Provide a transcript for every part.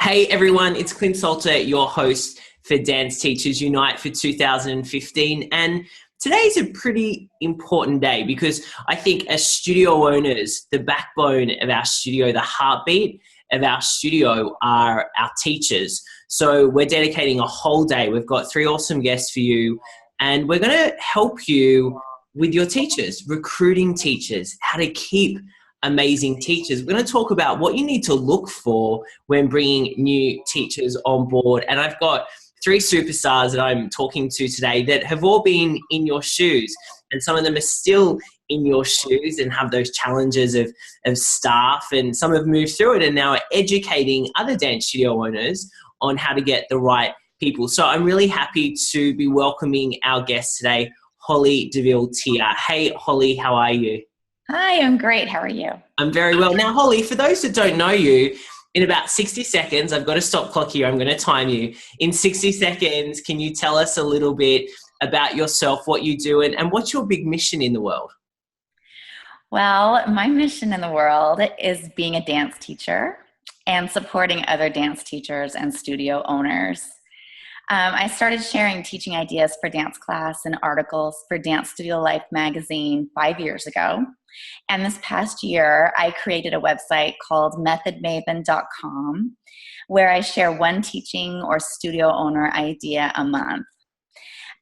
Hey everyone, it's Clint Salter, your host for Dance Teachers Unite for 2015. And today's a pretty important day because I think as studio owners, the backbone of our studio, the heartbeat of our studio are our teachers. So we're dedicating a whole day. We've got 3 awesome guests for you, and we're going to help you with your teachers, recruiting teachers, how to keep amazing teachers. We're going to talk about what you need to look for when bringing new teachers on board. And I've got 3 superstars that I'm talking to today that have all been in your shoes, and some of them are still in your shoes and have those challenges of staff, and some have moved through it and now are educating other dance studio owners on how to get the right people. So I'm really happy to be welcoming our guest today, Holly Derville-Teer. Hey Holly, how are you? Hi, I'm great. How are you? I'm very well. Now, Holly, for those that don't know you, in about 60 seconds, I've got a stop clock here. I'm going to time you. In 60 seconds, can you tell us a little bit about yourself, what you do, and what's your big mission in the world? Well, my mission in the world is being a dance teacher and supporting other dance teachers and studio owners. I started sharing teaching ideas for dance class and articles for Dance Studio Life magazine 5 years ago. And this past year, I created a website called methodmaven.com where I share one teaching or studio owner idea a month.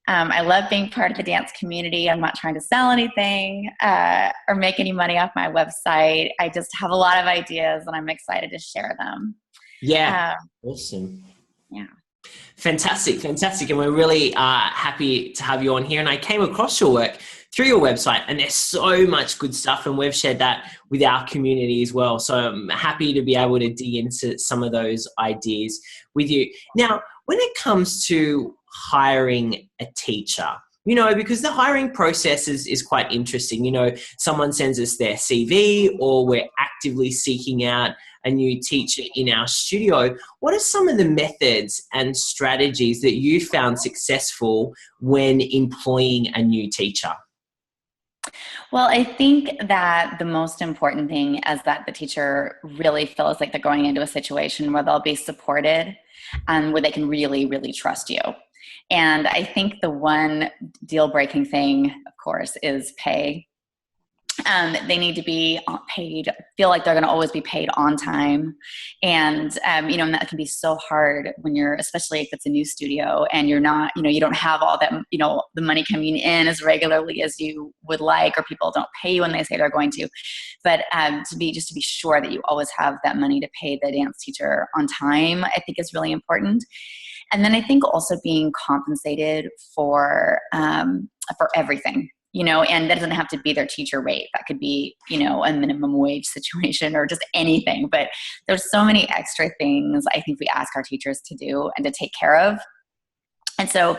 I love being part of the dance community. I'm not trying to sell anything or make any money off my website. I just have a lot of ideas and I'm excited to share them. Yeah, awesome. Yeah. Fantastic. And we're really happy to have you on here. And I came across your work through your website, and there's so much good stuff, and we've shared that with our community as well. So I'm happy to be able to dig into some of those ideas with you. Now, when it comes to hiring a teacher, because the hiring process is quite interesting. Someone sends us their CV, or we're actively seeking out a new teacher in our studio. What are some of the methods and strategies that you found successful when employing a new teacher? Well, I think that the most important thing is that the teacher really feels like they're going into a situation where they'll be supported and where they can really, really trust you. And I think the one deal-breaking thing, of course, is pay. They need to be paid, feel like they're going to always be paid on time. And, and that can be so hard when especially if it's a new studio and you're not, you don't have all that, the money coming in as regularly as you would like, or people don't pay you when they say they're going to. But to be sure that you always have that money to pay the dance teacher on time, I think is really important. And then I think also being compensated for everything. And that doesn't have to be their teacher rate. That could be, a minimum wage situation or just anything. But there's so many extra things I think we ask our teachers to do and to take care of. And so,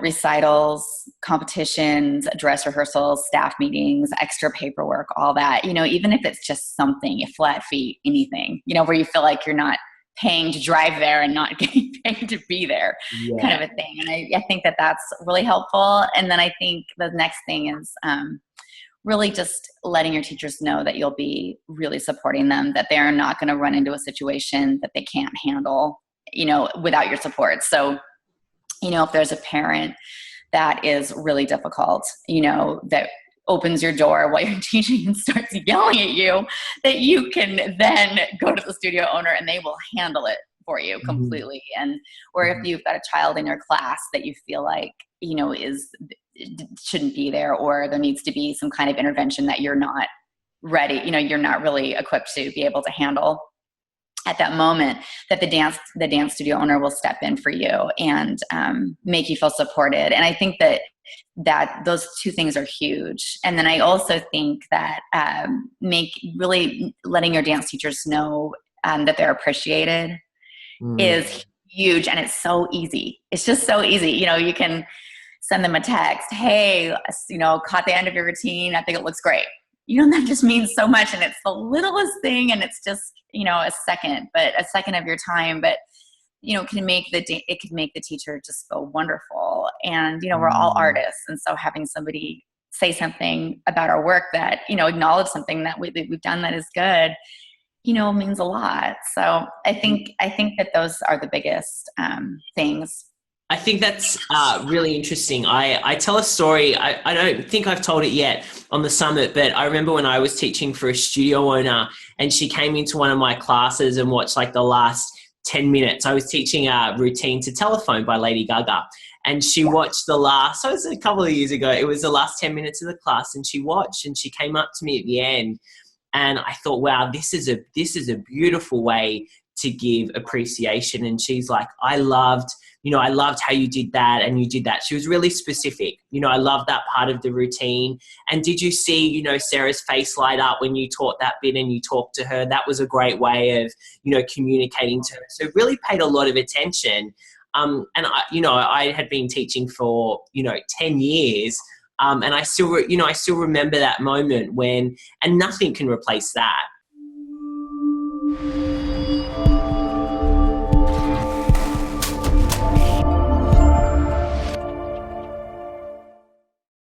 recitals, competitions, dress rehearsals, staff meetings, extra paperwork, all that, even if it's just something, a flat fee, anything, where you feel like you're not paying to drive there and not getting paid to be there, kind of a thing. And I think that that's really helpful. And then I think the next thing is really just letting your teachers know that you'll be really supporting them, that they're not going to run into a situation that they can't handle, without your support. So, if there's a parent that is really difficult, that opens your door while you're teaching and starts yelling at you, that you can then go to the studio owner and they will handle it for you completely. And or if you've got a child in your class that you feel like shouldn't be there, or there needs to be some kind of intervention that you're not ready, you're not really equipped to be able to handle at that moment, that the dance studio owner will step in for you and make you feel supported. And I think that those 2 things are huge. And then I also think that really letting your dance teachers know that they're appreciated is huge. And it's so easy. It's just so easy. You can send them a text, hey, caught the end of your routine. I think it looks great. That just means so much. And it's the littlest thing. And it's just, a second of your time. But it can make the teacher just feel wonderful. And, we're all artists. And so having somebody say something about our work that, acknowledge something that we've done that is good means a lot. So I think that those are the biggest things. I think that's really interesting. I tell a story. I don't think I've told it yet on the summit, but I remember when I was teaching for a studio owner and she came into one of my classes and watched like the last 10 minutes. I was teaching a routine to telephone by Lady Gaga. And she watched so it was a couple of years ago, it was the last 10 minutes of the class, and she watched and she came up to me at the end. And I thought, wow, this is a beautiful way to give appreciation. And she's like, I loved how you did that and you did that. She was really specific. I loved that part of the routine. And did you see, Sarah's face light up when you taught that bit and you talked to her? That was a great way of, communicating to her. So really paid a lot of attention. And I had been teaching for, 10 years. And I still remember that moment when, and nothing can replace that.